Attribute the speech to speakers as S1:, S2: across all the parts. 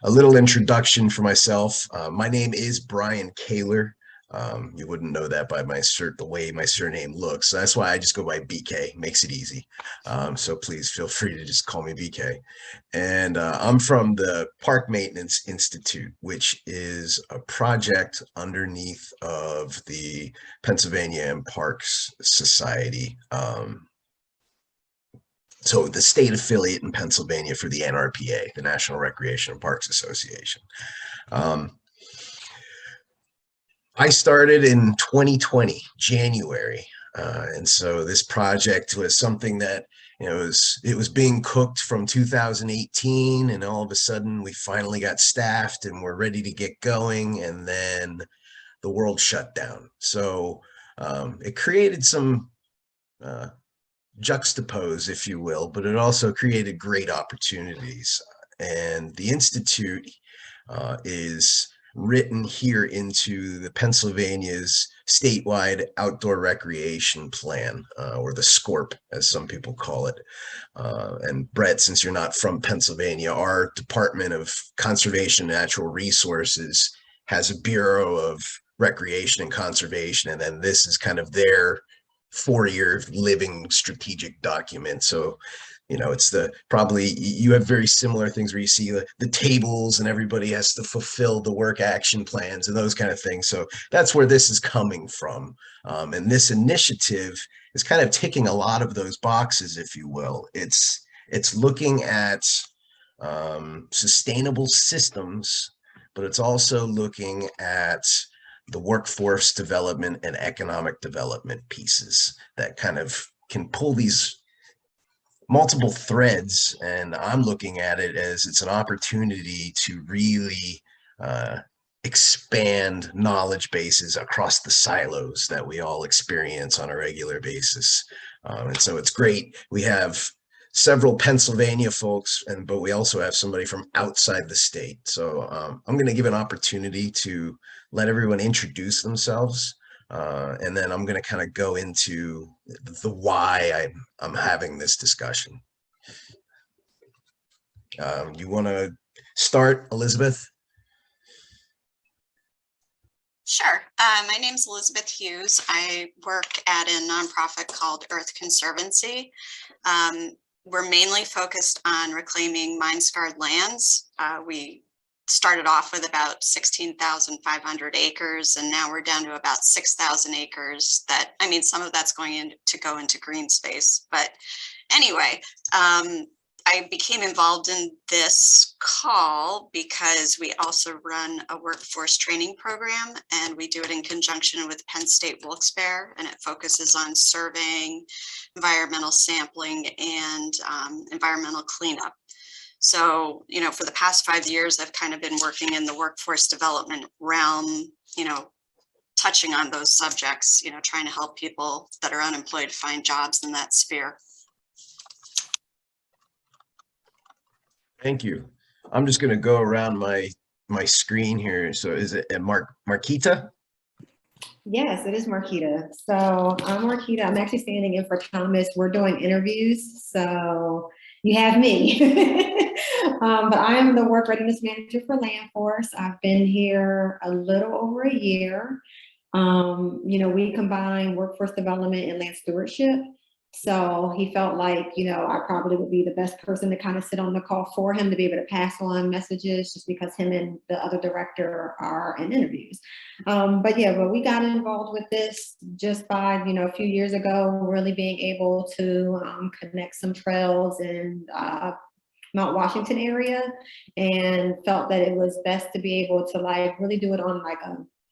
S1: a little introduction for myself. My name is Brian Kaler. You wouldn't know that by the way my surname looks. So that's why I just go by BK. Makes it easy. So please feel free to just call me BK. And I'm from the Park Maintenance Institute, which is a project underneath of the Pennsylvania and Parks Society. So the state affiliate in Pennsylvania for the NRPA, the National Recreation and Parks Association. I started in 2020, January. And so this project was something that, it was being cooked from 2018, and all of a sudden we finally got staffed and we're ready to get going. And then the world shut down. So it created some juxtapose, if you will, but it also created great opportunities. And the Institute is written here into the Pennsylvania's statewide outdoor recreation plan, or the SCORP, as some people call it. And Brett, since you're not from Pennsylvania, our Department of Conservation and Natural Resources has a Bureau of Recreation and Conservation, and then this is kind of their 4-year living strategic document. So, it's probably you have very similar things where you see the tables and everybody has to fulfill the work action plans and those kind of things. So that's where this is coming from. And this initiative is kind of ticking a lot of those boxes, if you will. It's looking at sustainable systems, but it's also looking at the workforce development and economic development pieces that kind of can pull these multiple threads. And I'm looking at it as it's an opportunity to really expand knowledge bases across the silos that we all experience on a regular basis. And so it's great. We have several Pennsylvania folks, but we also have somebody from outside the state. So I'm going to give an opportunity to let everyone introduce themselves. And then I'm going to kind of go into the why I'm having this discussion. You want to start, Elizabeth?
S2: Sure. My name's Elizabeth Hughes. I work at a nonprofit called Earth Conservancy. We're mainly focused on reclaiming mine-scarred lands. We started off with about 16,500 acres, and now we're down to about 6,000 acres. Some of that's going to go into green space. But anyway, I became involved in this call because we also run a workforce training program, and we do it in conjunction with Penn State Wilkes-Barre, and it focuses on surveying, environmental sampling, and environmental cleanup. So, for the past 5 years, I've kind of been working in the workforce development realm, touching on those subjects, trying to help people that are unemployed find jobs in that sphere.
S1: Thank you. I'm just going to go around my screen here. So is it Marquita?
S3: Yes, it is Marquita. So I'm Marquita. I'm actually standing in for Thomas. We're doing interviews, so you have me. But I am the work readiness manager for Land Force. I've been here a little over a year. We combine workforce development and land stewardship. So he felt like, I probably would be the best person to kind of sit on the call for him to be able to pass on messages, just because him and the other director are in interviews. But we got involved with this just by, a few years ago, really being able to connect some trails in Mount Washington area, and felt that it was best to be able to really do it on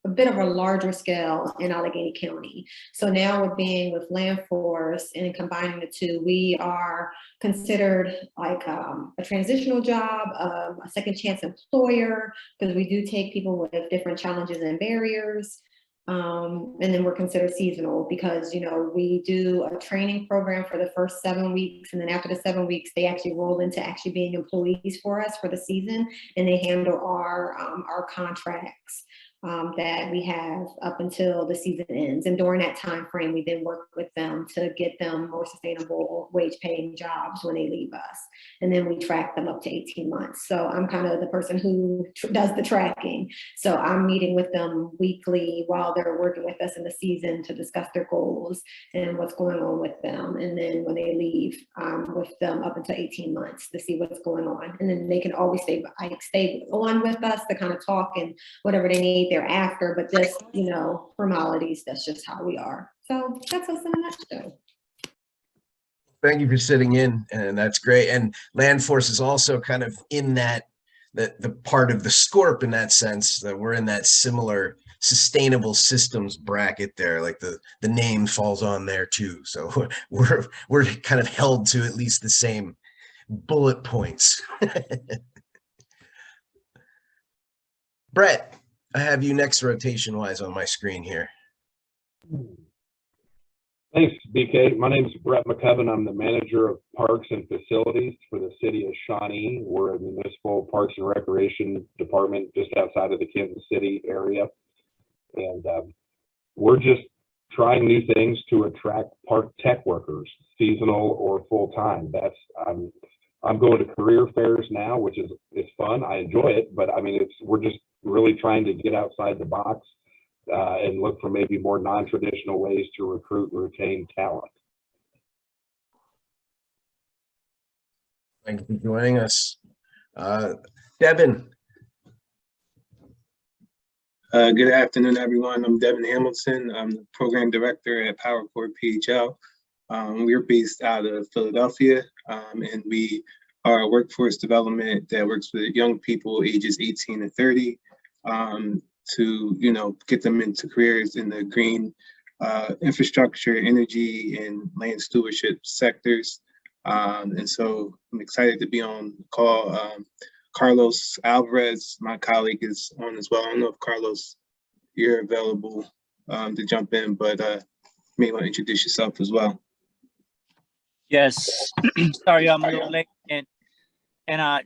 S3: a bit of a larger scale in Allegheny County. So now with being with Land Force and combining the two, we are considered a transitional job, a second chance employer, because we do take people with different challenges and barriers. And then we're considered seasonal because, we do a training program for the first 7 weeks. And then after the 7 weeks, they actually roll into actually being employees for us for the season, and they handle our contracts. that we have up until the season ends. And during that time frame, we then work with them to get them more sustainable wage paying jobs when they leave us. And then we track them up to 18 months. So I'm kind of the person who does the tracking. So I'm meeting with them weekly while they're working with us in the season to discuss their goals and what's going on with them. And then when they leave, with them up until 18 months to see what's going on. And then they can always stay on with us to kind of talk and whatever they need thereafter, but just, formalities, that's just how we are. So that's us in a nutshell.
S1: Thank you for sitting in, and that's great. And Land Force is also kind of in that the part of the SCORP in that sense, that we're in that similar sustainable systems bracket there, like the name falls on there too. So we're kind of held to at least the same bullet points. Brett, I have you next rotation wise on my screen here.
S4: Thanks, BK. My name is Brett McCubbin. I'm the manager of parks and facilities for the city of Shawnee. We're a municipal parks and recreation department just outside of the Kansas City area. And we're just trying new things to attract park tech workers, seasonal or full-time. I'm going to career fairs now, which is fun. I enjoy it, but I mean, we're just really trying to get outside the box and look for maybe more non-traditional ways to recruit and retain talent.
S1: Thank you for joining us. Devin.
S5: Good afternoon, everyone. I'm Devin Hamilton. I'm the program director at PowerCore PHL. We're based out of Philadelphia, and we are a workforce development that works with young people ages 18 to 30 to get them into careers in the green infrastructure, energy, and land stewardship sectors. And so I'm excited to be on the call. Carlos Alvarez, my colleague, is on as well. I don't know if Carlos, you're available to jump in, but you may want to introduce yourself as well.
S6: Yes, sorry, I'm a little late, and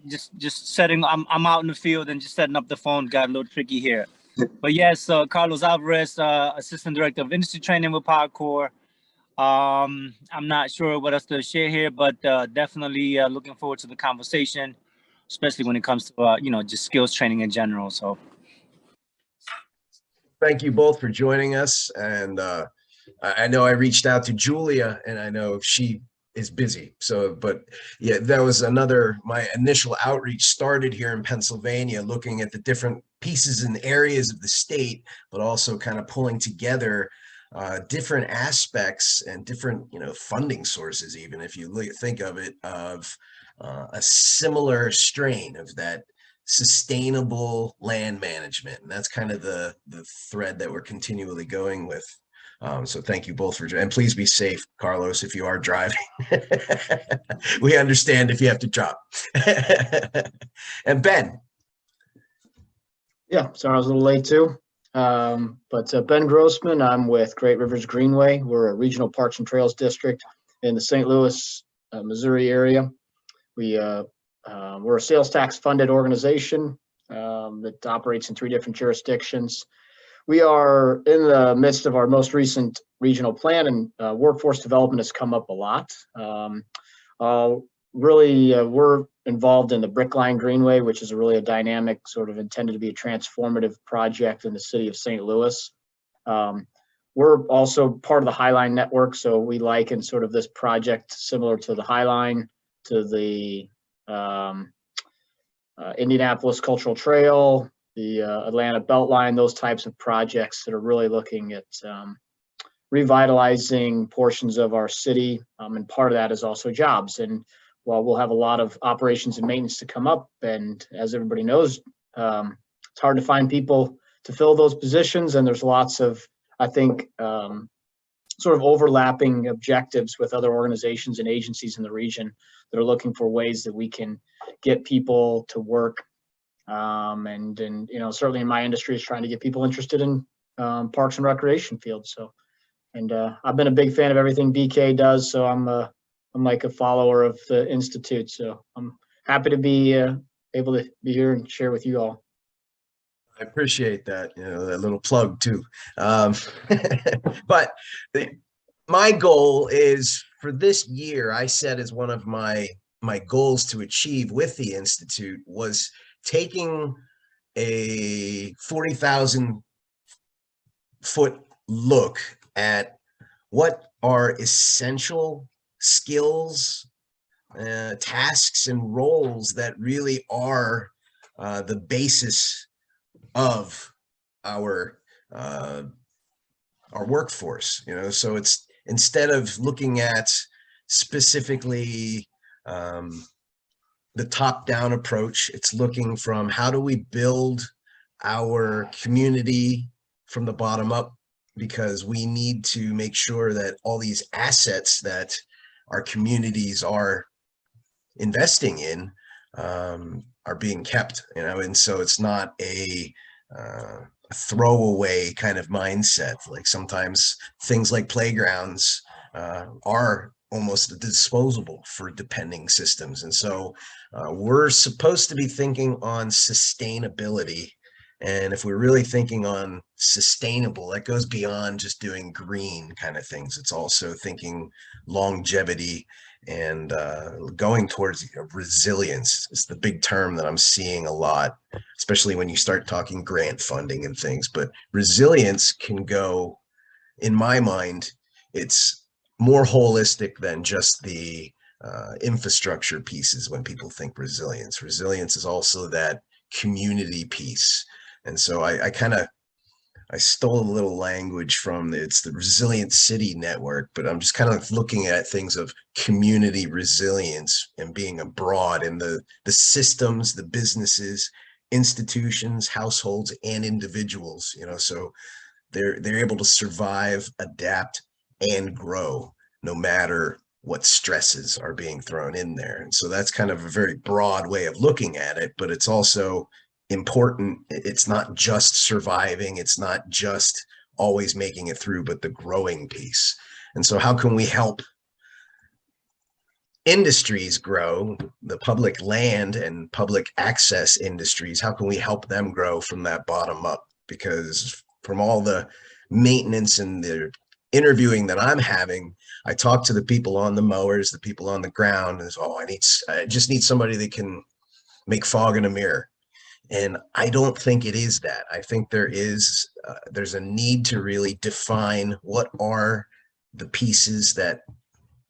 S6: just setting. I'm out in the field and just setting up the phone. Got a little tricky here, but yes, Carlos Alvarez, assistant director of industry training with PowerCore. I'm not sure what else to share here, but definitely looking forward to the conversation, especially when it comes to just skills training in general. So
S1: Thank you both for joining us. And I know I reached out to Julia, and I know she is busy. So, but yeah, that was my initial outreach started here in Pennsylvania, looking at the different pieces and areas of the state, but also kind of pulling together different aspects and different, funding sources, even if you think of it, of a similar strain of that sustainable land management. And that's kind of the thread that we're continually going with. So thank you both for joining, and please be safe, Carlos, if you are driving. We understand if you have to drop. And Ben.
S7: Yeah, sorry I was a little late too. But Ben Grossman, I'm with Great Rivers Greenway. We're a regional parks and trails district in the St. Louis, Missouri area. We're a sales tax funded organization that operates in 3 different jurisdictions. We are in the midst of our most recent regional plan, and workforce development has come up a lot. We're involved in the Brick Line Greenway, which is really a dynamic, sort of intended to be a transformative project in the city of St. Louis. We're also part of the Highline Network, so we liken sort of this project similar to the Highline, to the Indianapolis Cultural Trail, the Atlanta Beltline, those types of projects that are really looking at revitalizing portions of our city. And part of that is also jobs. And while we'll have a lot of operations and maintenance to come up, and as everybody knows, it's hard to find people to fill those positions. And there's lots of, I think, sort of overlapping objectives with other organizations and agencies in the region that are looking for ways that we can get people to work. And certainly in my industry is trying to get people interested in parks and recreation fields. So, and I've been a big fan of everything BK does. So I'm like a follower of the Institute. So I'm happy to be able to be here and share with you all.
S1: I appreciate that, that little plug too. But my goal is for this year, I set as one of my goals to achieve with the Institute was taking a 40,000 foot look at what are essential skills, tasks, and roles that really are the basis of our workforce. So it's, instead of looking at specifically the top-down approach, it's looking from how do we build our community from the bottom up, because we need to make sure that all these assets that our communities are investing in are being kept, and so it's not a throwaway kind of mindset. Like sometimes things like playgrounds are almost disposable for depending systems. And so we're supposed to be thinking on sustainability. And if we're really thinking on sustainable, that goes beyond just doing green kind of things. It's also thinking longevity and going towards resilience is the big term that I'm seeing a lot, especially when you start talking grant funding and things. But resilience can go, in my mind, it's more holistic than just the infrastructure pieces. When people think resilience is also that community piece. And so I stole a little language from it's the Resilient City Network, but I'm just kind of looking at things of community resilience and being abroad in the systems, the businesses, institutions, households, and individuals, so they're able to survive, adapt, and grow no matter what stresses are being thrown in there. And so that's kind of a very broad way of looking at it, but it's also important. It's not just surviving, it's not just always making it through, but the growing piece. And so how can we help industries grow, the public land and public access industries? How can we help them grow from that bottom up? Because from all the maintenance and the interviewing that I'm having, I talk to the people on the mowers, the people on the ground, and I just need somebody that can make fog in a mirror. And I don't think it is that. I think there's a need to really define what are the pieces that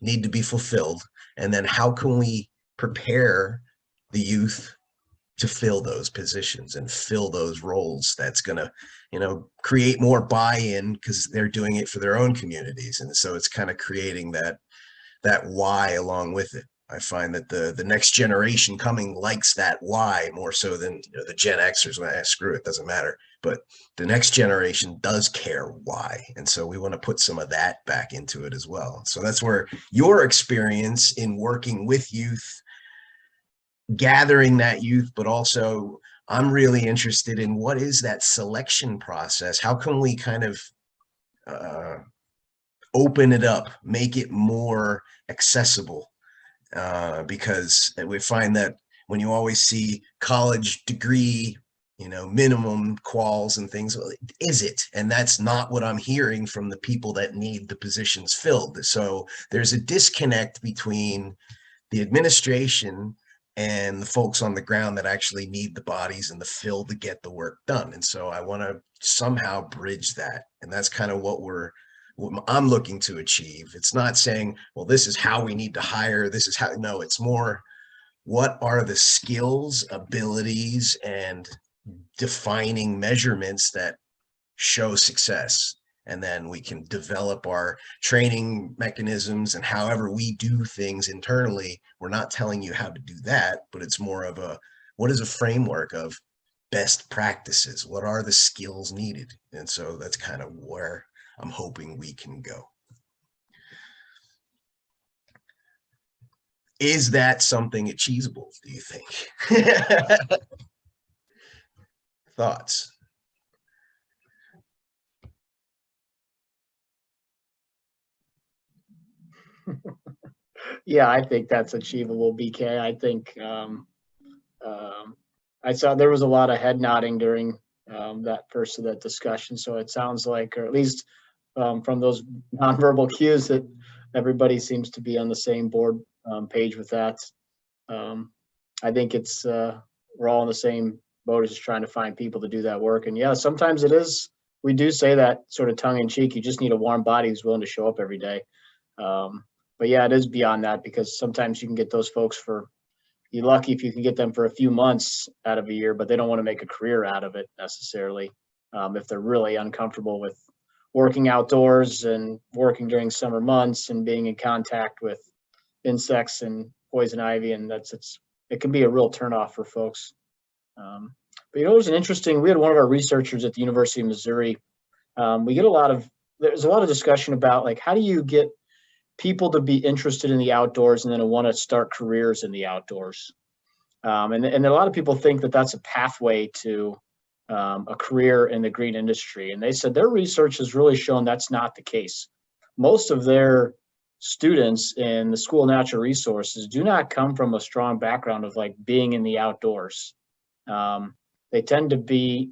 S1: need to be fulfilled, and then how can we prepare the youth to fill those positions and fill those roles. That's going to, create more buy-in because they're doing it for their own communities. And so it's kind of creating that why along with it. I find that the next generation coming likes that why more so than the Gen Xers. When screw it, doesn't matter. But the next generation does care why, and so we want to put some of that back into it as well. So that's where your experience in working with youth, gathering that youth, but also I'm really interested in what is that selection process? How can we kind of open it up, make it more accessible? Because we find that when you always see college degree, minimum quals and things, is it? And that's not what I'm hearing from the people that need the positions filled. So there's a disconnect between the administration and the folks on the ground that actually need the bodies and the fill to get the work done. And so I want to somehow bridge that. And that's kind of what I'm looking to achieve. It's not saying, well, this is how we need to hire. This is how, no, it's more, what are the skills, abilities, and defining measurements that show success? And then we can develop our training mechanisms and however we do things internally. We're not telling you how to do that, but it's more of what is a framework of best practices? What are the skills needed? And so that's kind of where I'm hoping we can go. Is that something achievable, do you think? Thoughts?
S7: Yeah, I think that's achievable, BK. I think I saw there was a lot of head nodding during that first of that discussion. So it sounds like, or at least from those nonverbal cues, that everybody seems to be on the same board page with that. I think it's we're all in the same boat, as just trying to find people to do that work. And yeah, sometimes it is. We do say that sort of tongue in cheek. You just need a warm body who's willing to show up every day. But yeah, it is beyond that, because sometimes you can get those folks for, you're lucky if you can get them for a few months out of a year, but they don't want to make a career out of it necessarily. If they're really uncomfortable with working outdoors and working during summer months and being in contact with insects and poison ivy, and it can be a real turnoff for folks. But there's we had one of our researchers at the University of Missouri. There's a lot of discussion about, like, how do you get people to be interested in the outdoors and then to want to start careers in the outdoors. And a lot of people think that that's a pathway to a career in the green industry. And they said their research has really shown that's not the case. Most of their students in the School of Natural Resources do not come from a strong background of, like, being in the outdoors. They tend to be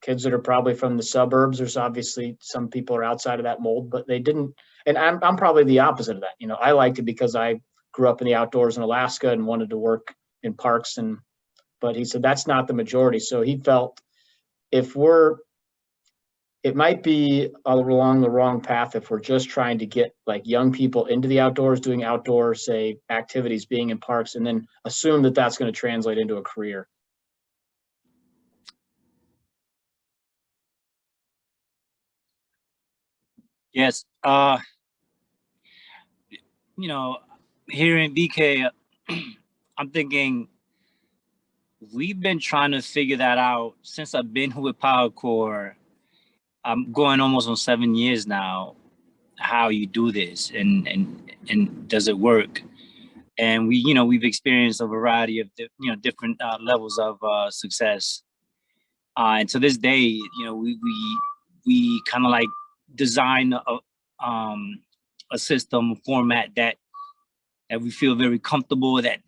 S7: kids that are probably from the suburbs. There's obviously some people are outside of that mold, but they didn't. And I'm probably the opposite of that. I liked it because I grew up in the outdoors in Alaska and wanted to work in parks. But he said that's not the majority. So he felt it might be along the wrong path if we're just trying to get, like, young people into the outdoors, doing outdoor, say, activities, being in parks, and then assume that that's going to translate into a career.
S6: Yes. Here in BK, I'm thinking we've been trying to figure that out since I've been with PowerCore. I'm going almost on 7 years now, how you do this and does it work? And we've experienced a variety of different levels of success. And to this day, we kind of like design a system, a format that we feel very comfortable, that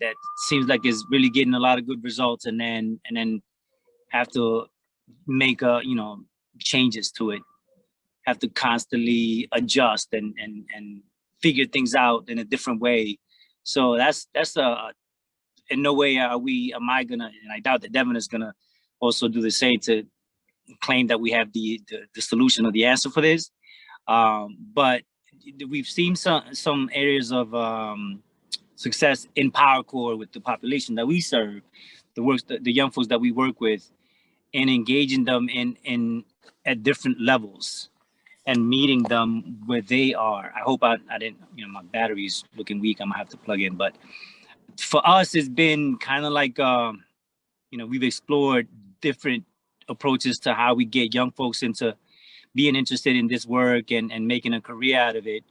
S6: seems like is really getting a lot of good results, and then have to make changes to it, have to constantly adjust and figure things out in a different way. So that's in no way am I gonna, and I doubt that Devin is gonna also do the same, to claim that we have the solution or the answer for this. But we've seen some areas of success in PowerCore with the population that we serve, the young folks that we work with, and engaging them in at different levels and meeting them where they are. I hope I didn't, my battery's looking weak. I'm gonna have to plug in. But for us, it's been kind of like, we've explored different approaches to how we get young folks into being interested in this work and making a career out of it.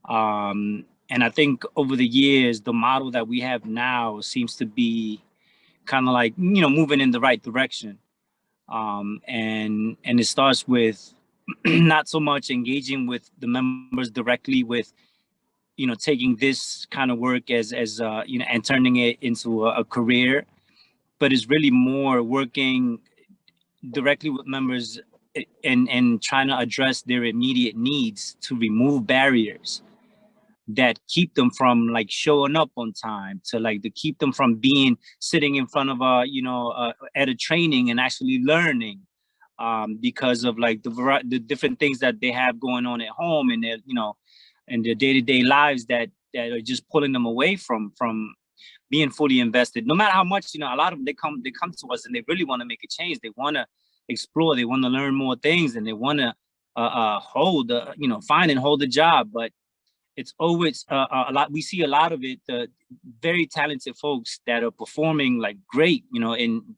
S6: And I think over the years, the model that we have now seems to be kind of like, moving in the right direction. And it starts with not so much engaging with the members directly with, taking this kind of work as and turning it into a career, but it's really more working directly with members and trying to address their immediate needs to remove barriers that keep them from, like, showing up on time, to keep them from sitting in front of at a training and actually learning, because of, like, the different things that they have going on at home and their and their day-to-day lives that are just pulling them away from being fully invested. No matter how much, a lot of them, they come to us and they really want to make a change. They want to explore, they want to learn more things, and they want to find and hold a job. But it's always a lot. We see a lot of it, very talented folks that are performing, like, great, in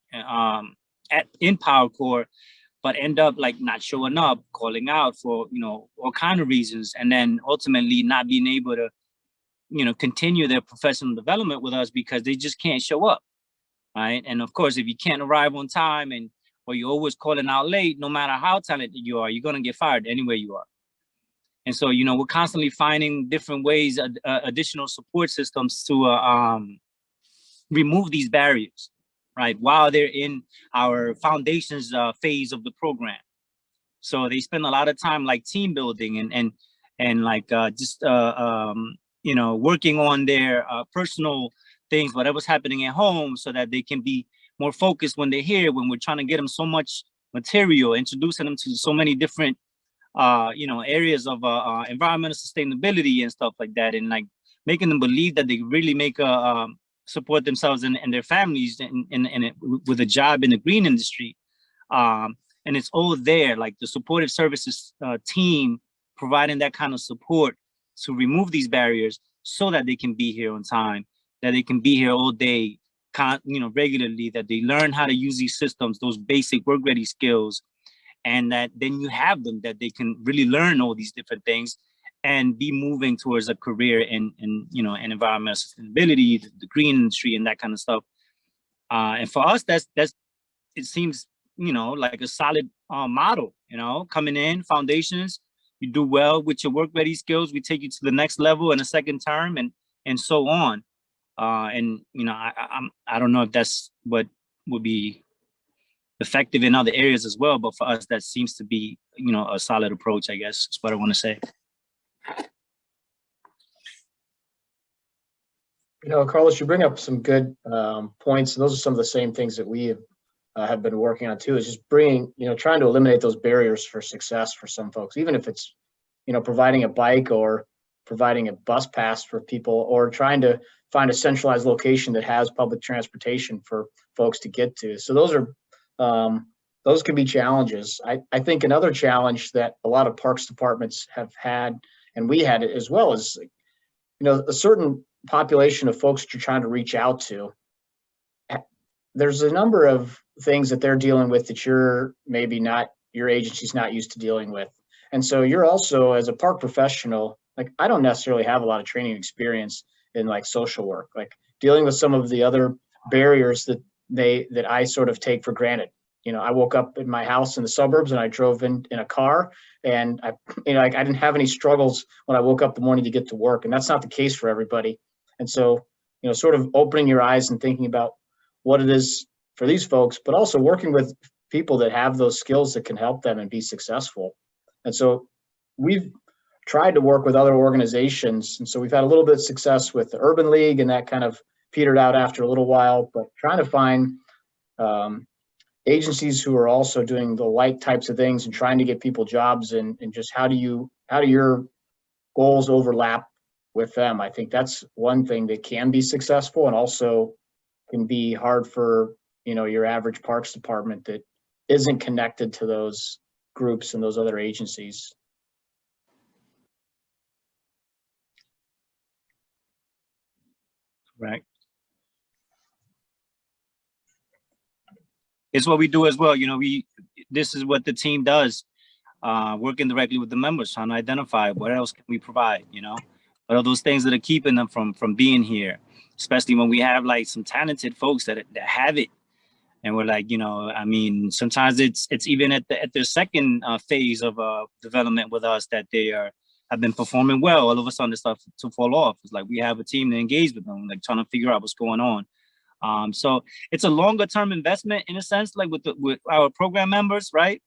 S6: PowerCore, but end up, like, not showing up, calling out for all kind of reasons, and then ultimately not being able to continue their professional development with us because they just can't show up, right? And of course, if you can't arrive on time or you're always calling out late, no matter how talented you are, you're gonna get fired anywhere you are. And so, we're constantly finding different ways, additional support systems to remove these barriers. right? While they're in our foundations phase of the program. So they spend a lot of time like team building and like just you know, working on their personal things, whatever's happening at home, so that they can be more focused when they're here, when we're trying to get them so much material, introducing them to so many different you know, areas of environmental sustainability and stuff like that, and like making them believe that they really make a support themselves and their families with a job in the green industry. And it's all there, like the supportive services team providing that kind of support to remove these barriers so that they can be here on time, that they can be here all day, you know, regularly, that they learn how to use these systems, those basic work ready skills, and that then you have them, that they can really learn all these different things and be moving towards a career in you know, in environmental sustainability, the green industry, and that kind of stuff. And for us, that's it seems, you know, like a solid model. You know, coming in, foundations, you do well with your work ready skills, we take you to the next level in a second term, and so on. And you know, I don't know if that's what would be effective in other areas as well, but for us, that seems to be, you know, a solid approach, I guess is what I want to say.
S7: You know, Carlos, you bring up some good points. Those are some of the same things that we have been working on too, is just bringing, you know, trying to eliminate those barriers for success for some folks, even if it's, you know, providing a bike or providing a bus pass for people, or trying to find a centralized location that has public transportation for folks to get to. So those can be challenges. I think another challenge that a lot of parks departments have had, and we had it as well, is, you know, a certain population of folks that you're trying to reach out to. There's a number of things that they're dealing with that you're maybe not, your agency's not used to dealing with. And so you're also, as a park professional, like, I don't necessarily have a lot of training experience in like social work, like dealing with some of the other barriers that I sort of take for granted. You know, I woke up in my house in the suburbs and I drove in a car, and I didn't have any struggles when I woke up the morning to get to work. And that's not the case for everybody. And so, you know, sort of opening your eyes and thinking about what it is for these folks, but also working with people that have those skills that can help them and be successful. And so we've tried to work with other organizations. And so we've had a little bit of success with the Urban League, and that kind of petered out after a little while, but trying to find agencies who are also doing the like types of things and trying to get people jobs, and just how do your goals overlap with them? I think that's one thing that can be successful, and also can be hard for, you know, your average parks department that isn't connected to those groups and those other agencies.
S6: Right. It's what we do as well. You know, this is what the team does, working directly with the members, trying to identify what else can we provide, you know, what are those things that are keeping them from being here, especially when we have like some talented folks that have it. And we're like, you know, I mean, sometimes it's even at their second phase of development with us that they have been performing well. All of a sudden, this stuff to fall off. It's like we have a team to engage with them, like trying to figure out what's going on. So it's a longer term investment in a sense, like with our program members, right?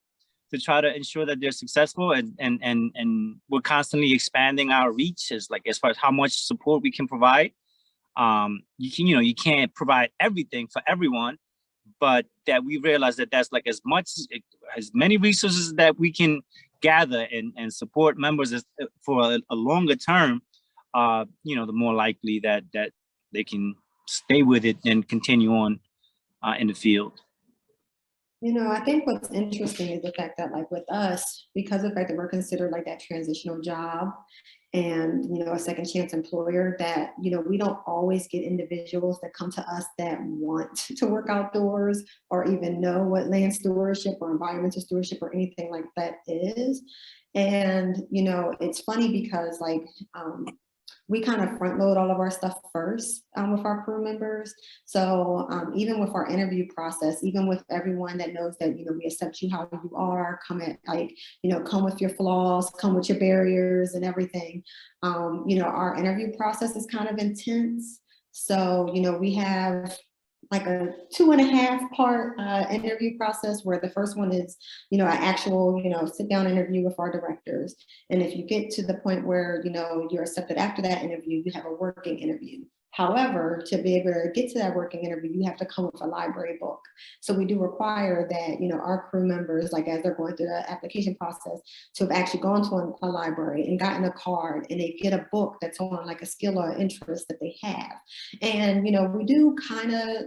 S6: To try to ensure that they're successful, and we're constantly expanding our reach as far as how much support we can provide. You can't provide everything for everyone, but that we realize that that's like as many resources that we can gather and support members for a longer term, the more likely that they can stay with it and continue on in the field.
S3: You know, I think what's interesting is the fact that, like, with us, because of the fact that we're considered like that transitional job and, you know, a second chance employer, that, you know, we don't always get individuals that come to us that want to work outdoors or even know what land stewardship or environmental stewardship or anything like that is. And, you know, it's funny because, like, we kind of front load all of our stuff first with our crew members. So even with our interview process, even with everyone that knows that, you know, we accept you how you are, come with your flaws, come with your barriers and everything. You know, our interview process is kind of intense. So, you know, we have like a 2.5 part interview process, where the first one is, an actual, sit down interview with our directors. And if you get to the point where, you're accepted after that interview, you have a working interview. However, to be able to get to that working interview, you have to come with a library book. So we do require that, our crew members, like as they're going through the application process, to have actually gone to a library and gotten a card, and they get a book that's on like a skill or interest that they have. And, we do kind of,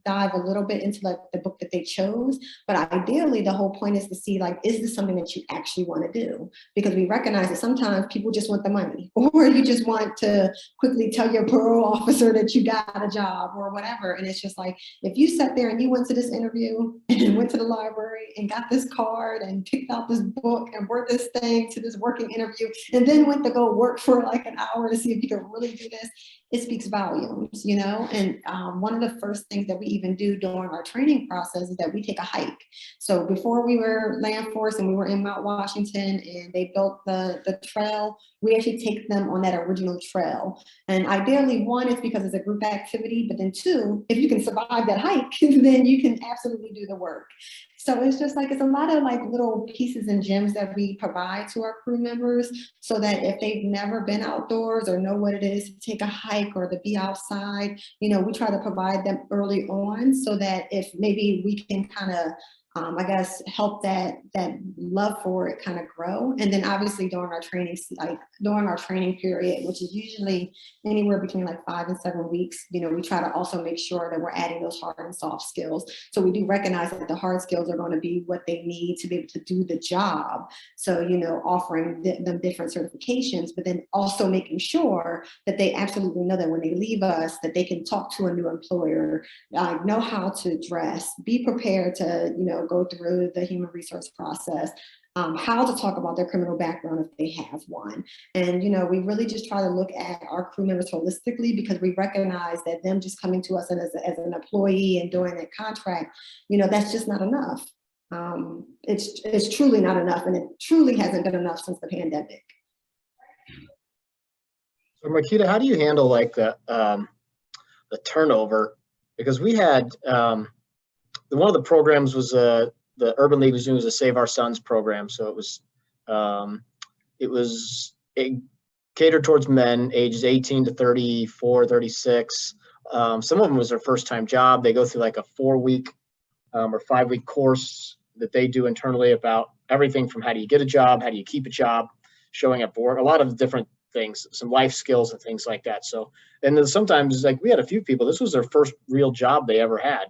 S3: dive a little bit into like the book that they chose, but ideally the whole point is to see, like, is this something that you actually want to do? Because we recognize that sometimes people just want the money, or you just want to quickly tell your parole officer that you got a job or whatever. And it's just like, if you sat there and you went to this interview and went to the library and got this card and picked out this book and wore this thing to this working interview, and then went to go work for like an hour to see if you could really do this, it speaks volumes, And one of the first things that we even do during our training process is that we take a hike. So before we were land force and we were in Mount Washington and they built the trail, we actually take them on that original trail. And ideally, one, is because it's a group activity, but then two, if you can survive that hike, then you can absolutely do the work. So it's just like, it's a lot of like little pieces and gems that we provide to our crew members, so that if they've never been outdoors or know what it is to take a hike or to be outside, we try to provide them early on, so that if maybe we can kind of, I guess, help that love for it kind of grow. And then obviously during our training period, which is usually anywhere between like 5 and 7 weeks, we try to also make sure that we're adding those hard and soft skills. So we do recognize that the hard skills are going to be what they need to be able to do the job. So, offering them different certifications, but then also making sure that they absolutely know that when they leave us, that they can talk to a new employer, know how to dress, be prepared to, go through the human resource process, how to talk about their criminal background if they have one. And, we really just try to look at our crew members holistically, because we recognize that them just coming to us as an employee and doing that contract, that's just not enough. It's truly not enough, and it truly hasn't been enough since the pandemic.
S7: So Marquita, how do you handle like the turnover? Because we had, one of the programs was the Urban League was doing was a Save Our Sons program. So it was catered towards men ages 18 to 34, 36. Some of them was their first time job. They go through like a 4-week or 5-week course that they do internally about everything from how do you get a job, how do you keep a job, showing up for work, a lot of different things, some life skills and things like that. So, and then sometimes, like, we had a few people, this was their first real job they ever had.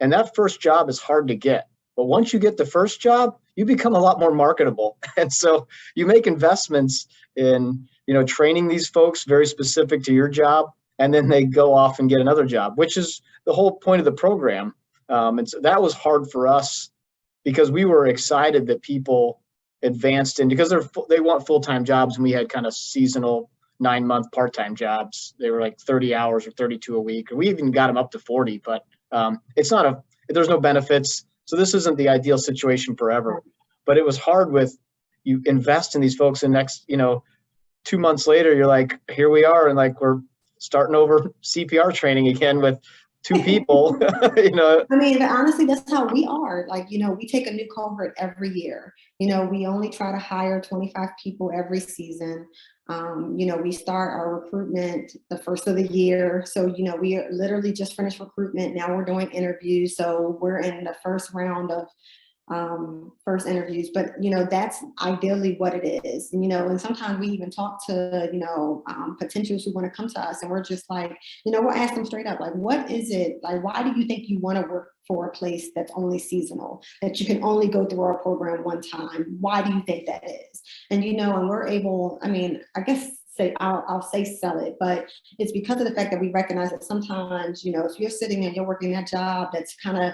S7: And that first job is hard to get. But once you get the first job, you become a lot more marketable. And so you make investments in, training these folks very specific to your job. And then they go off and get another job, which is the whole point of the program. And so that was hard for us, because we were excited that people advanced in, because they want full-time jobs, and we had kind of seasonal 9-month part-time jobs. They were like 30 hours or 32 a week, or we even got them up to 40, but there's no benefits. So this isn't the ideal situation forever, but it was hard with, you invest in these folks, and next, 2 months later, you're like, here we are. And like, we're starting over CPR training again with 2 people,
S3: I mean, honestly, that's how we are. Like, we take a new cohort every year. We only try to hire 25 people every season. We start our recruitment the first of the year. So, we literally just finished recruitment. Now we're doing interviews. So we're in the first round of first interviews, but that's ideally what it is. And sometimes we even talk to potentials who want to come to us, and we're just like, we'll ask them straight up, like, what is it, like, why do you think you want to work for a place that's only seasonal, that you can only go through our program one time? Why do you think that is? And and we're able, I guess I'll say sell it, but it's because of the fact that we recognize that sometimes, if you're sitting and you're working that job that's kind of,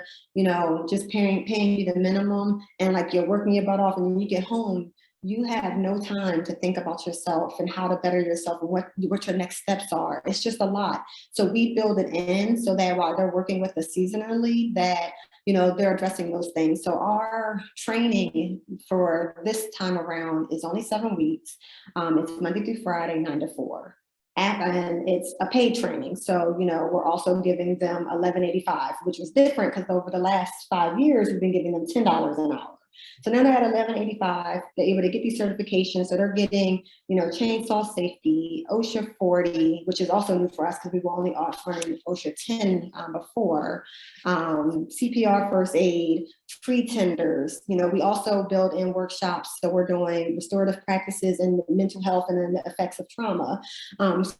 S3: just paying you the minimum, and like you're working your butt off, and when you get home, you have no time to think about yourself and how to better yourself and what your next steps are. It's just a lot. So we build it in so that while they're working with us seasonally, that they're addressing those things. So our training for this time around is only 7 weeks. It's Monday through Friday, 9 to 4. and it's a paid training. So, we're also giving them $11.85, which was different because over the last 5 years, we've been giving them $10 an hour. So now they're at $11.85. They're able to get these certifications. So they're getting, chainsaw safety, OSHA 40, which is also new for us because we were only offering OSHA 10 before, CPR first aid, tree tenders. We also build in workshops. So we're doing restorative practices and mental health and then the effects of trauma.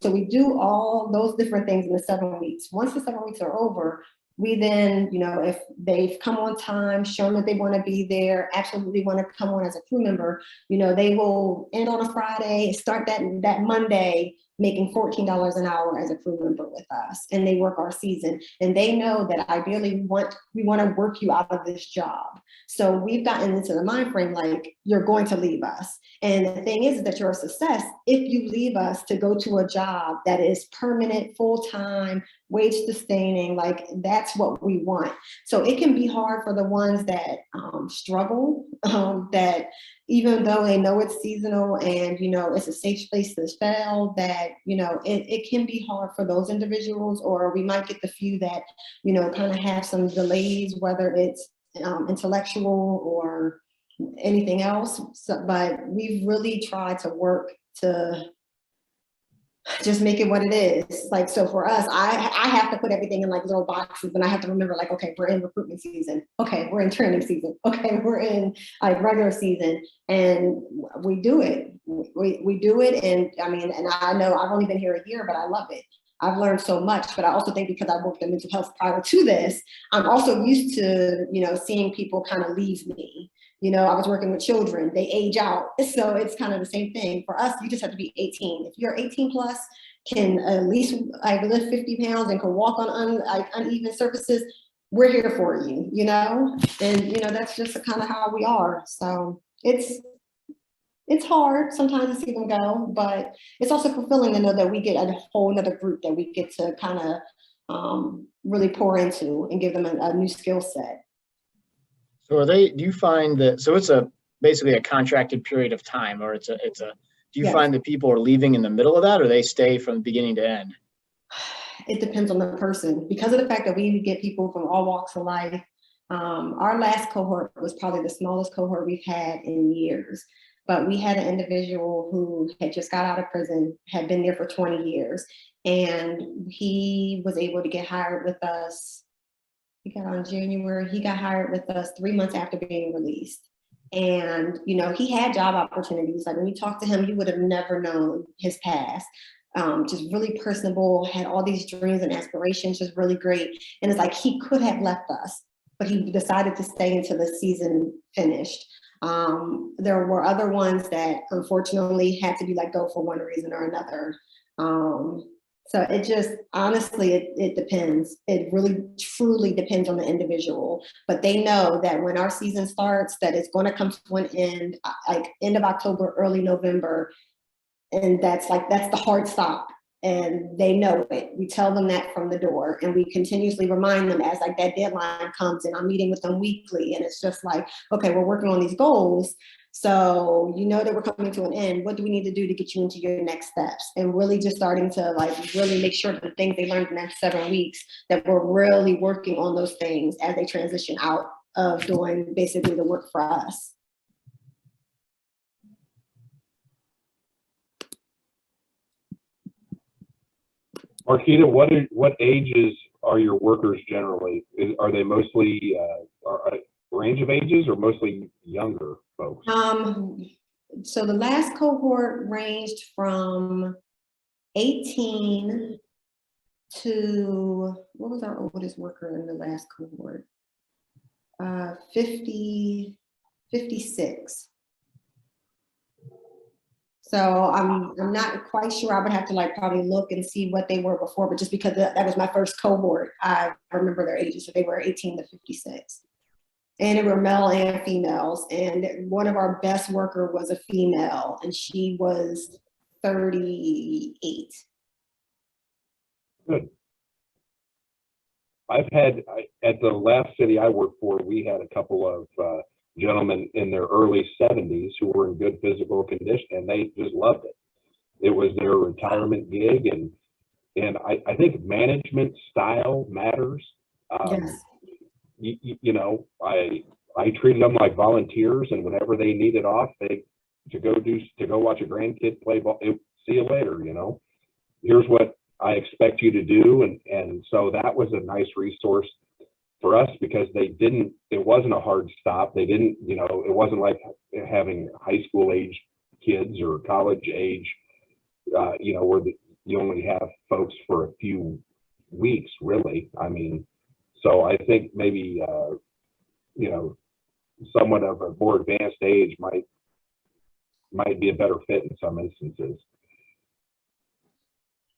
S3: So we do all those different things in the 7 weeks. Once the 7 weeks are over, we then, if they've come on time, shown that they want to be there, absolutely want to come on as a crew member, they will end on a Friday, start that Monday, making $14 an hour as a crew member with us. And they work our season. And they know that ideally we want to work you out of this job. So we've gotten into the mind frame, like, you're going to leave us. And the thing is that you're a success if you leave us to go to a job that is permanent, full-time, wage sustaining. Like, that's what we want. So it can be hard for the ones that struggle, that even though they know it's seasonal and, it's a safe space to fail, that, it can be hard for those individuals. Or we might get the few that, kind of have some delays, whether it's intellectual or anything else. So, but we've really tried to work to just make it what it is. Like, so for us, I have to put everything in like little boxes, and I have to remember, like, okay, we're in recruitment season. Okay, we're in training season. Okay, we're in like regular season, and we do it. We do it. And I mean, and I know I've only been here a year, but I love it. I've learned so much, but I also think because I worked in mental health prior to this, I'm also used to, seeing people kind of leave me. I was working with children, they age out. So it's kind of the same thing. For us, you just have to be 18. If you're 18 plus, can at least like lift 50 pounds and can walk on uneven surfaces, we're here for you, and, that's just kind of how we are. So it's hard sometimes to see them go, but it's also fulfilling to know that we get a whole nother group that we get to kind of really pour into and give them a new skill set.
S7: So do you find that, so it's basically a contracted period of time, or do you
S3: Yes.
S7: find that people are leaving in the middle of that, or they stay from beginning to end?
S3: It depends on the person. Because of the fact that we get people from all walks of life, our last cohort was probably the smallest cohort we've had in years. But we had an individual who had just got out of prison, had been there for 20 years, and he was able to get hired with us. He got on January, he got hired with us 3 months after being released. And, he had job opportunities. Like, when you talk to him, you would have never known his past. Just really personable, had all these dreams and aspirations, just really great. And it's like, he could have left us, but he decided to stay until the season finished. There were other ones that unfortunately had to be let go for one reason or another. So it just, honestly, it depends. It really truly depends on the individual, but they know that when our season starts, that it's going to come to an end, like end of October, early November. And that's the hard stop. And they know it. We tell them that from the door, and we continuously remind them as like that deadline comes, and I'm meeting with them weekly. And it's just like, okay, we're working on these goals. So that we're coming to an end. What do we need to do to get you into your next steps? And really just starting to like really make sure that the things they learned in the next 7 weeks, that we're really working on those things as they transition out of doing basically the work for us.
S4: Marquita, what ages are your workers generally? Are they mostly a range of ages, or mostly younger folks?
S3: So the last cohort ranged from 18 to, what was our oldest worker in the last cohort? 56. So I'm not quite sure. I would have to like probably look and see what they were before, but just because that was my first cohort, I remember their ages. So they were 18 to 56. And it were male and females. And one of our best worker was a female, and she was 38.
S4: Good. At the last city I worked for, we had a couple of gentlemen in their early 70s who were in good physical condition, and they just loved it. it was their retirement gig, and I think management style matters.
S3: Yes.
S4: You know, I treated them like volunteers, and whenever they needed off, to go watch a grandkid play ball. See you later. You know, here's what I expect you to do, and so that was a nice resource for us because it wasn't a hard stop. They didn't, you know, it wasn't like having high school age kids or college age, you know, where you only have folks for a few weeks, really. I mean, so I think maybe, you know, someone of a more advanced age might be a better fit in some instances.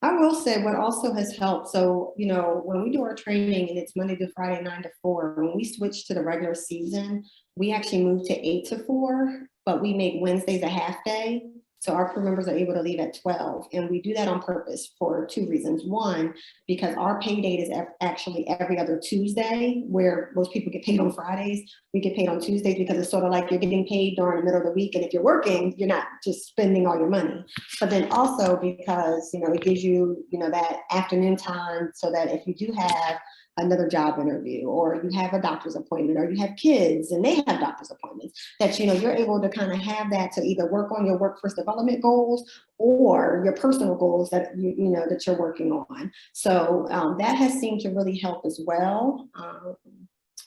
S3: I will say what also has helped. So, you know, when we do our training and it's Monday to Friday, 9 to 4, when we switch to the regular season, we actually move to 8 to 4, but we make Wednesdays a half day. So our crew members are able to leave at 12. And we do that on purpose for 2 reasons. One, because our pay date is actually every other Tuesday, where most people get paid on Fridays. We get paid on Tuesdays because it's sort of like you're getting paid during the middle of the week. And if you're working, you're not just spending all your money. But then also because, you know, it gives you, you know, that afternoon time so that if you do have another job interview, or you have a doctor's appointment, or you have kids and they have doctor's appointments, that, you know, you're able to kind of have that to either work on your workforce development goals or your personal goals that you know that you're working on. So that has seemed to really help as well.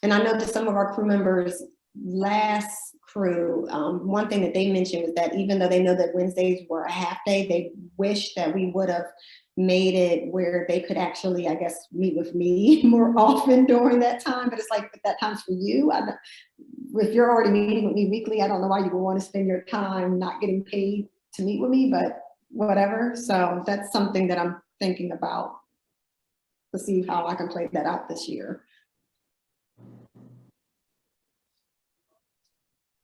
S3: And I know that some of our crew members, last crew, one thing that they mentioned was that even though they know that Wednesdays were a half day, they wish that we would have made it where they could actually, I guess, meet with me more often during that time. But it's like, but that time's for you. If you're already meeting with me weekly, I don't know why you would want to spend your time not getting paid to meet with me, but whatever. So that's something that I'm thinking about to see how I can play that out this year.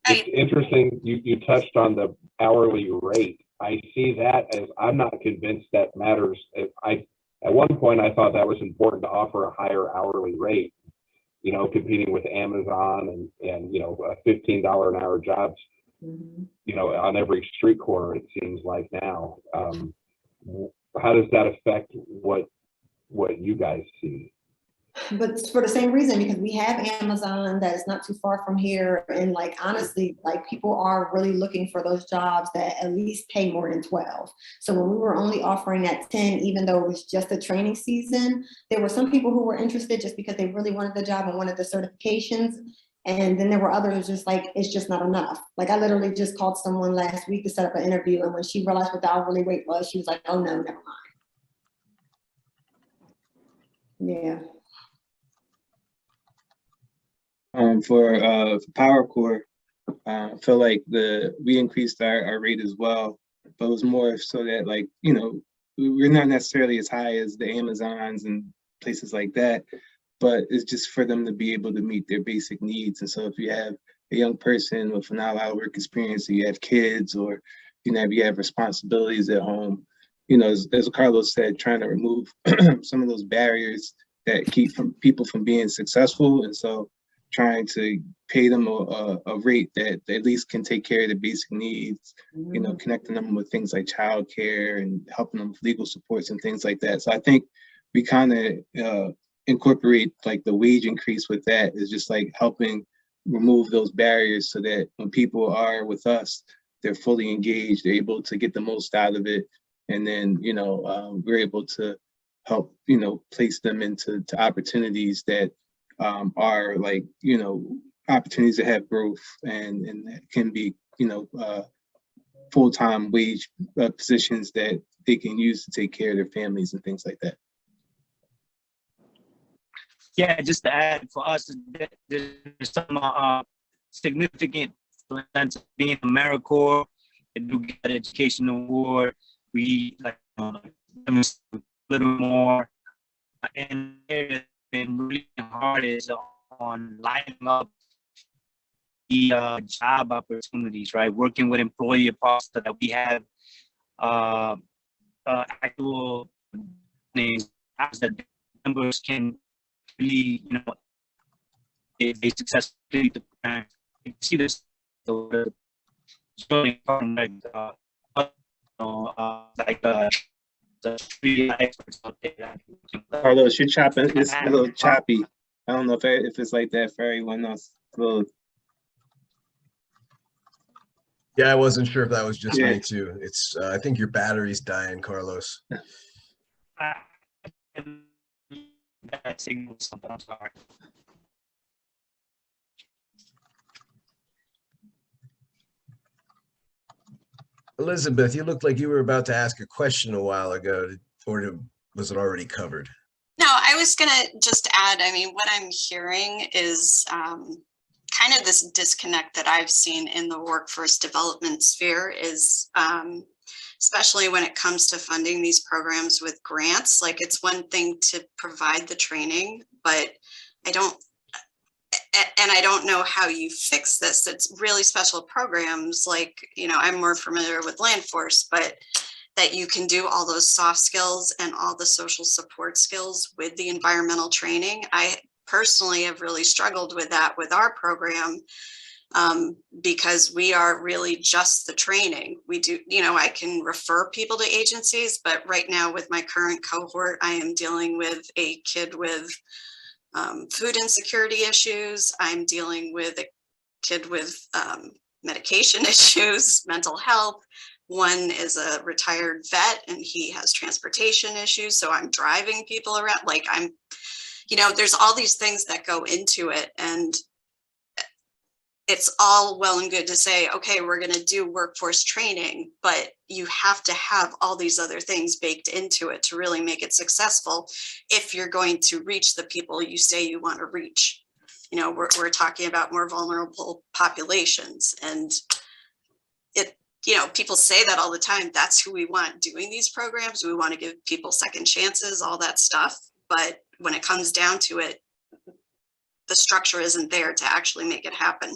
S4: It's interesting you touched on the hourly rate. I see that as, I'm not convinced that matters. At one point I thought that was important to offer a higher hourly rate, you know, competing with Amazon and you know, $15 an hour jobs, you know, on every street corner, it seems like now. How does that affect what you guys see?
S3: But for the same reason, because we have Amazon that is not too far from here. And like, honestly, like people are really looking for those jobs that at least pay more than 12. So when we were only offering at 10, even though it was just a training season, there were some people who were interested just because they really wanted the job and wanted the certifications. And then there were others just like, it's just not enough. Like I literally just called someone last week to set up an interview. And when she realized what the hourly rate was, she was like, oh no, never mind. Yeah.
S5: For PowerCore, I feel like we increased our rate as well, but it was more so that, like, you know, we're not necessarily as high as the Amazons and places like that, but it's just for them to be able to meet their basic needs. And so if you have a young person with not a lot of work experience, or you have kids, or you have responsibilities at home, you know, as Carlos said, trying to remove some of those barriers that keep people from being successful. And so trying to pay them a rate that at least can take care of the basic needs, you know, connecting them with things like childcare and helping them with legal supports and things like that. So I think we kind of incorporate like the wage increase with that, is just like helping remove those barriers so that when people are with us, they're fully engaged, they're able to get the most out of it. And then, you know, we're able to help, you know, place them into opportunities that are like, you know, opportunities that have growth and that can be, you know, full-time wage positions that they can use to take care of their families and things like that.
S6: Yeah, just to add for us, there's some significant events being AmeriCorps, they do get an education award. We like a little more, and it's been really hard is on lining up the job opportunities, right? Working with employee apostle that we have actual things that members can really, you know, they successfully see this. So really important, like the three experts out there.
S5: Carlos, you're chopping. It's a little choppy. I don't know if it's like that for everyone else. A little,
S1: Yeah, I wasn't sure if that was just
S5: Yeah.
S1: me too. It's I think your battery's dying, Carlos.
S6: That signal something. I'm sorry.
S1: Elizabeth, you looked like you were about to ask a question a while ago, or was it already covered?
S2: No, I was gonna just add, I mean, what I'm hearing is kind of this disconnect that I've seen in the workforce development sphere is especially when it comes to funding these programs with grants. Like, it's one thing to provide the training, but I don't know how you fix this. It's really special programs, like, you know, I'm more familiar with land force, but that you can do all those soft skills and all the social support skills with the environmental training. I personally have really struggled with that with our program, because we are really just the training. We do, you know, I can refer people to agencies, but right now with my current cohort, I am dealing with a kid with food insecurity issues. I'm dealing with a kid with medication issues, mental health. One is a retired vet and he has transportation issues. So I'm driving people around. Like, I'm, you know, there's all these things that go into it. And it's all well and good to say, okay, we're going to do workforce training, but you have to have all these other things baked into it to really make it successful if you're going to reach the people you say you want to reach. You know, we're talking about more vulnerable populations, and it, you know, people say that all the time. That's who we want doing these programs. We want to give people second chances, all that stuff. But when it comes down to it, the structure isn't there to actually make it happen.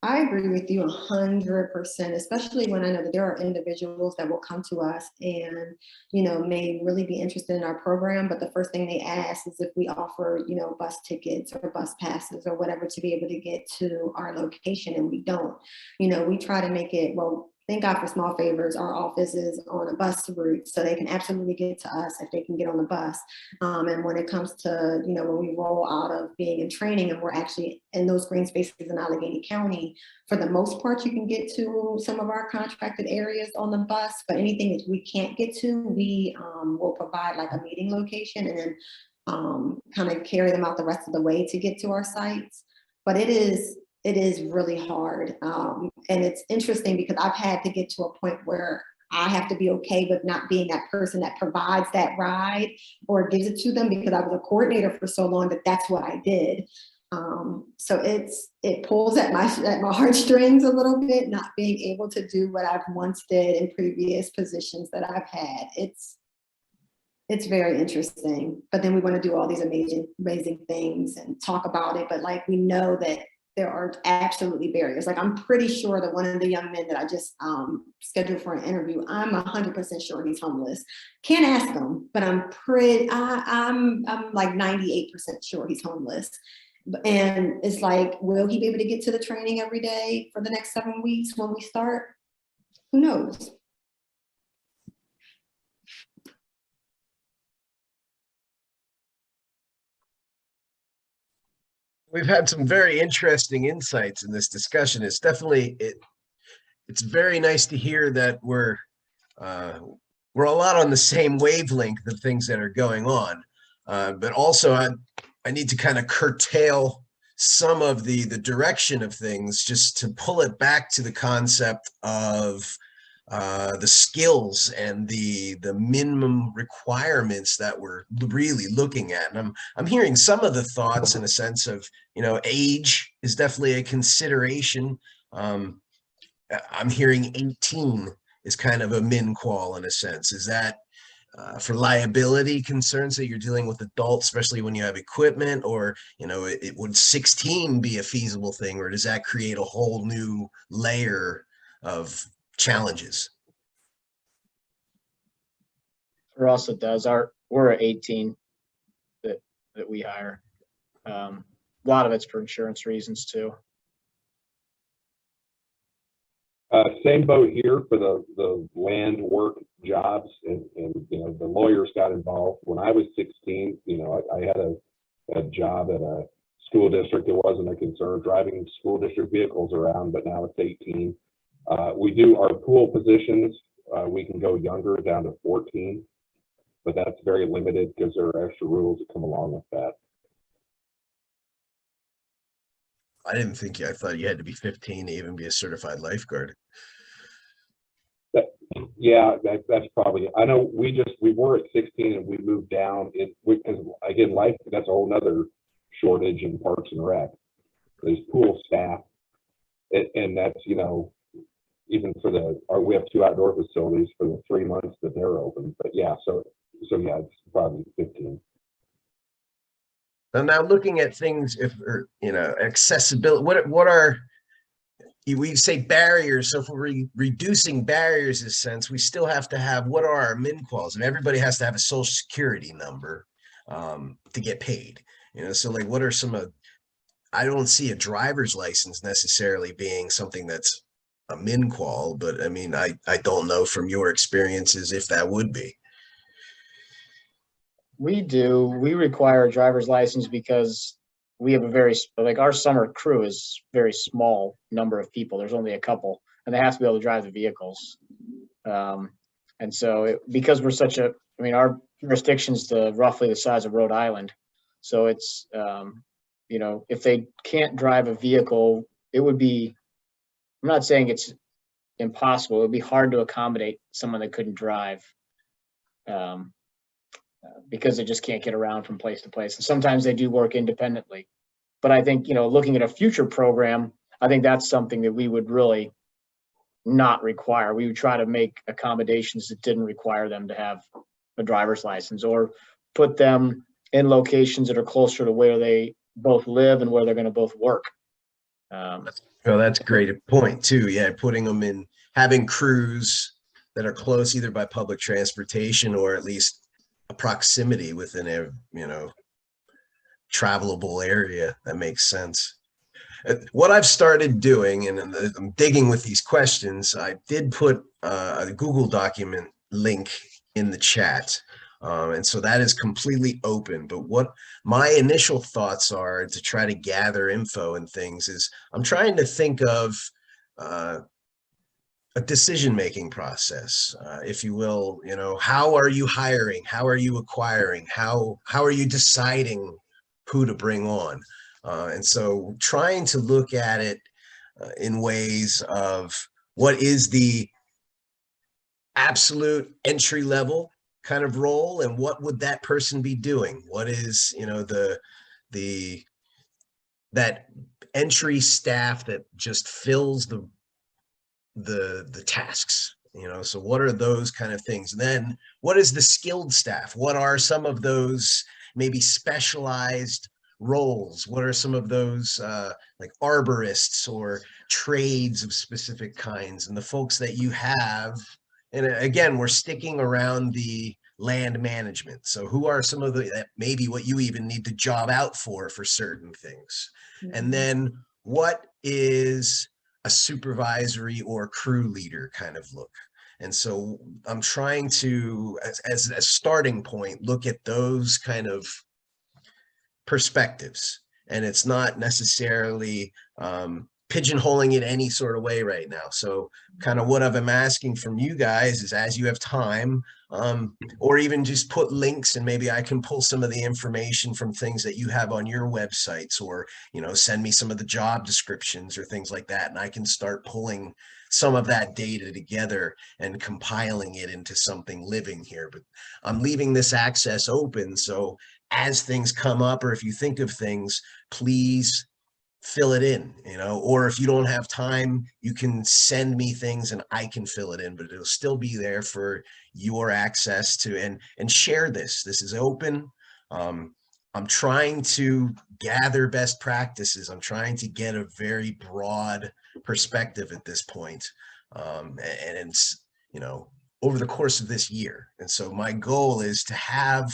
S3: I agree with you 100%, especially when I know that there are individuals that will come to us and, you know, may really be interested in our program, but the first thing they ask is if we offer, you know, bus tickets or bus passes or whatever to be able to get to our location, and we don't. You know, we try to make it, well, thank God for small favors. Our office is on a bus route, so they can absolutely get to us if they can get on the bus. And when it comes to, you know, when we roll out of being in training and we're actually in those green spaces in Allegheny County, for the most part, you can get to some of our contracted areas on the bus, but anything that we can't get to, we will provide like a meeting location and then kind of carry them out the rest of the way to get to our sites. But it is really hard. And it's interesting because I've had to get to a point where I have to be okay with not being that person that provides that ride or gives it to them, because I was a coordinator for so long that that's what I did. So it pulls at my heartstrings a little bit, not being able to do what I've once did in previous positions that I've had. It's very interesting, but then we want to do all these amazing things and talk about it. But like, we know that there are absolutely barriers. Like, I'm pretty sure that one of the young men that I just scheduled for an interview, I'm 100% sure he's homeless. Can't ask him, but I'm like 98% sure he's homeless. And it's like, will he be able to get to the training every day for the next 7 weeks when we start? Who knows?
S1: We've had some very interesting insights in this discussion. It's definitely it's very nice to hear that we're a lot on the same wavelength of things that are going on. But also I need to kind of curtail some of the direction of things, just to pull it back to the concept of the skills and the minimum requirements that we're really looking at. And I'm hearing some of the thoughts in a sense of, you know, age is definitely a consideration. I'm hearing 18 is kind of a min qual in a sense. Is that for liability concerns that you're dealing with adults, especially when you have equipment, or, you know, would 16 be a feasible thing, or does that create a whole new layer of challenges?
S7: For us, it does. We're at 18 that we hire. A lot of it's for insurance reasons too.
S4: Same boat here for the land work jobs, and you know, the lawyers got involved. When I was 16, you know, I had a job at a school district. It wasn't a concern driving school district vehicles around, but now it's 18. We do our pool positions. We can go younger, down to 14, but that's very limited because there are extra rules that come along with that.
S1: I didn't think I thought you had to be 15 to even be a certified lifeguard.
S4: Yeah, that's probably, I know we were at 16 and we moved down because again, life, that's a whole nother shortage in Parks and Rec. There's pool staff, and that's, you know, even for we have 2 outdoor facilities for the 3 months that they're open. But yeah, so yeah, it's probably 15.
S1: So now looking at things, you know, accessibility, what are, we say barriers. So if we're reducing barriers in a sense, we still have to have, what are our min quals? And everybody has to have a social security number to get paid. You know, so like, what are some of, I don't see a driver's license necessarily being something that's a min qual, but I mean, I don't know from your experiences if that would be.
S7: We do. We require a driver's license because we have like our summer crew is very small number of people. There's only a couple, and they have to be able to drive the vehicles. And so because we're I mean, our jurisdiction's roughly the size of Rhode Island. So it's, you know, if they can't drive a vehicle, it would be, I'm not saying it's impossible. It would be hard to accommodate someone that couldn't drive. Because they just can't get around from place to place. And sometimes they do work independently. But I think, you know, looking at a future program, I think that's something that we would really not require. We would try to make accommodations that didn't require them to have a driver's license, or put them in locations that are closer to where they both live and where they're going to both work.
S1: Well, that's a great point too. Yeah, putting them in, having crews that are close either by public transportation or at least a proximity within a, you know, travelable area. That makes sense. What I've started doing, and I'm digging with these questions, I did put a Google document link in the chat. And so that is completely open. But what my initial thoughts are to try to gather info and things is I'm trying to think of a decision-making process, if you will. You know, how are you hiring? How are you acquiring? How are you deciding who to bring on? And so trying to look at it in ways of what is the absolute entry level kind of role, and what would that person be doing? What is, you know, that entry staff that just fills the tasks, you know? So what are those kind of things? And then what is the skilled staff? What are some of those maybe specialized roles? What are some of those like arborists or trades of specific kinds, and the folks that you have? And again, we're sticking around the land management. So who are some of the, maybe what you even need to job out for certain things? And then what is a supervisory or crew leader kind of look? And so I'm trying to, as a starting point, look at those kind of perspectives. And it's not necessarily pigeonholing it any sort of way right now. So kind of what I'm asking from you guys is, as you have time, or even just put links, and maybe I can pull some of the information from things that you have on your websites, or, you know, send me some of the job descriptions or things like that. And I can start pulling some of that data together and compiling it into something living here. But I'm leaving this access open. So as things come up, or if you think of things, please fill it in, you know, or if you don't have time, you can send me things and I can fill it in, but it'll still be there for your access to, and share this. This is open. I'm trying to gather best practices. I'm trying to get a very broad perspective at this point. And it's, you know, over the course of this year. And so my goal is to have,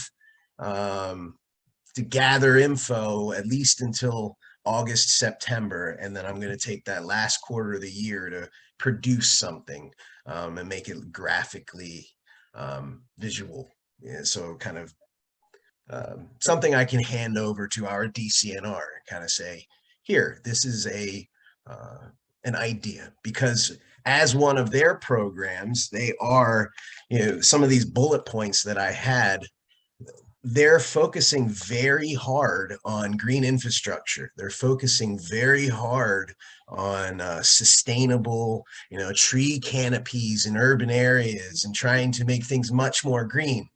S1: to gather info at least until August, September, and then I'm going to take that last quarter of the year to produce something and make it graphically visual. Yeah, so kind of something I can hand over to our DCNR and kind of say, here, this is an idea, because as one of their programs, they are, some of these bullet points that I had, they're focusing very hard on green infrastructure. They're focusing very hard on sustainable, tree canopies in urban areas and trying to make things much more green.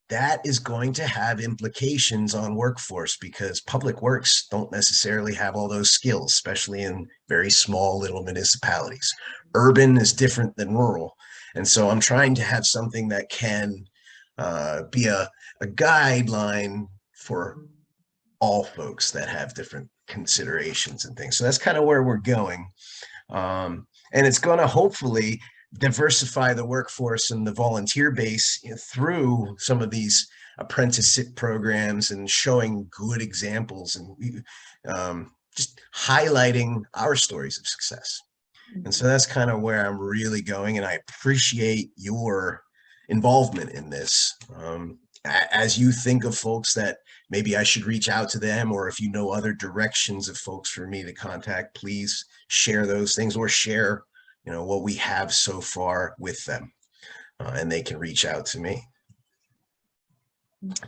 S1: That is going to have implications on workforce, because public works don't necessarily have all those skills, especially in very small little municipalities. Urban is different than rural. And so I'm trying to have something that can be a guideline for all folks that have different considerations and things. So that's kind of where we're going. And it's going to hopefully diversify the workforce and the volunteer base through some of these apprenticeship programs and showing good examples and just highlighting our stories of success. And so that's kind of where I'm really going. And I appreciate your involvement in this. As you think of folks that maybe I should reach out to them, or if you know other directions of folks for me to contact, please share those things, or share what we have so far with them, and they can reach out to me.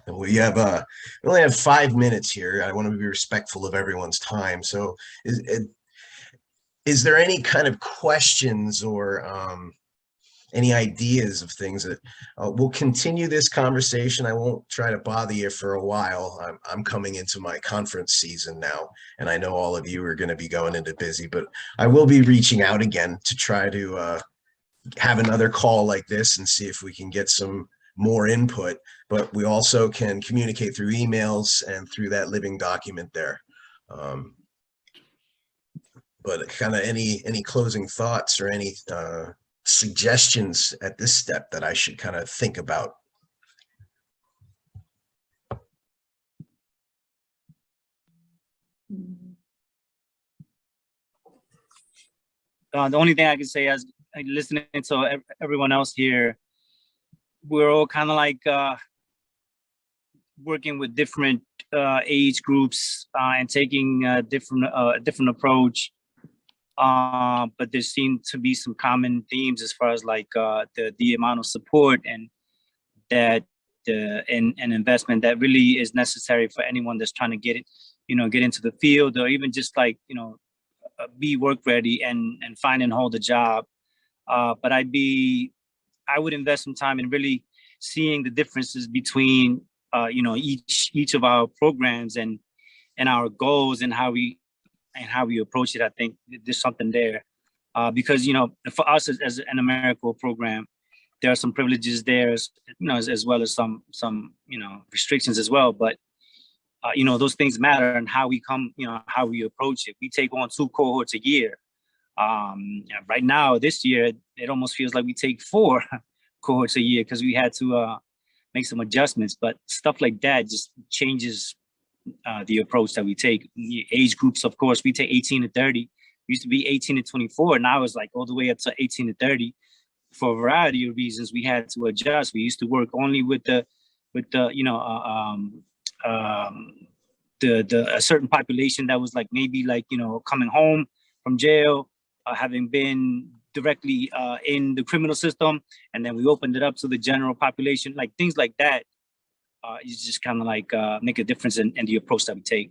S1: And we only have 5 minutes here. I want to be respectful of everyone's time. So is there any kind of questions or any ideas of things that we'll continue this conversation? I won't try to bother you for a while. I'm coming into my conference season now, and I know all of you are going to be going into busy, but I will be reaching out again to try to have another call like this and see if we can get some more input. But we also can communicate through emails and through that living document there. But kind of any closing thoughts or any suggestions at this step that I should kind of think about?
S6: The only thing I can say is, listening to everyone else here, we're all kind of like working with different age groups and taking a different approach. But there seem to be some common themes as far as like the amount of support and that an investment that really is necessary for anyone that's trying to get into the field, or even just like be work ready and find and hold a job. But I would invest some time in really seeing the differences between each of our programs and our goals and how we approach it. I think there's something there, because for us as an AmeriCorps program, there are some privileges there, as well as some restrictions as well. But those things matter, and how we how we approach it. We take on 2 cohorts a year. Right now, this year, it almost feels like we take 4 cohorts a year because we had to make some adjustments. But stuff like that just changes the approach that we take. Age groups, of course, we take 18 to 30. It used to be 18 to 24. Now it's like all the way up to 18 to 30. For a variety of reasons, we had to adjust. We used to work only with a certain population that was like maybe like coming home from jail, having been directly in the criminal system, and then we opened it up to the general population, like things like that. You just kind of like make a difference in the approach that we take.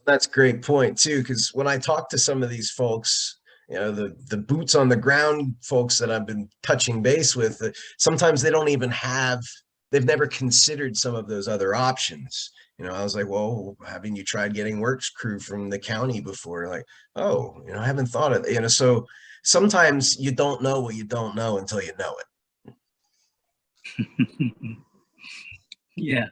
S1: That's a great point too, because when I talk to some of these folks, the boots on the ground folks that I've been touching base with, sometimes they don't even they've never considered some of those other options. I was like, well, haven't you tried getting works crew from the county before? Like, oh, I haven't thought of it. So sometimes you don't know what you don't know until you know
S6: it. Yeah.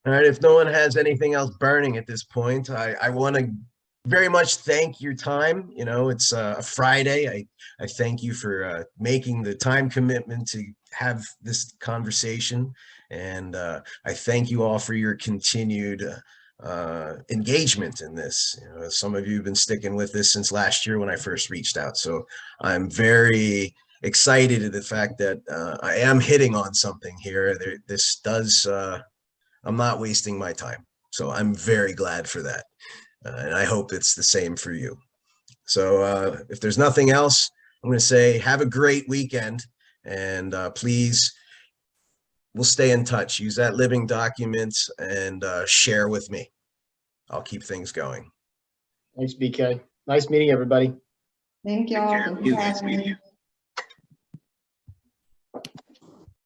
S1: All right. If no one has anything else burning at this point, I want to very much thank your time. It's a Friday. I thank you for making the time commitment to have this conversation. And I thank you all for your continued engagement in this. You know, some of you have been sticking with this since last year when I first reached out. So I'm very excited at the fact that I am hitting on something here. This does, I'm not wasting my time. So I'm very glad for that. And I hope it's the same for you. So if there's nothing else, I'm going to say have a great weekend, and please, we'll stay in touch. Use that living document and share with me. I'll keep things going.
S7: Thanks, BK. Nice meeting everybody.
S3: Thank
S5: Take
S3: y'all.
S5: care.
S3: Thank you for
S5: Nice
S3: having
S5: meeting
S3: me.
S5: you.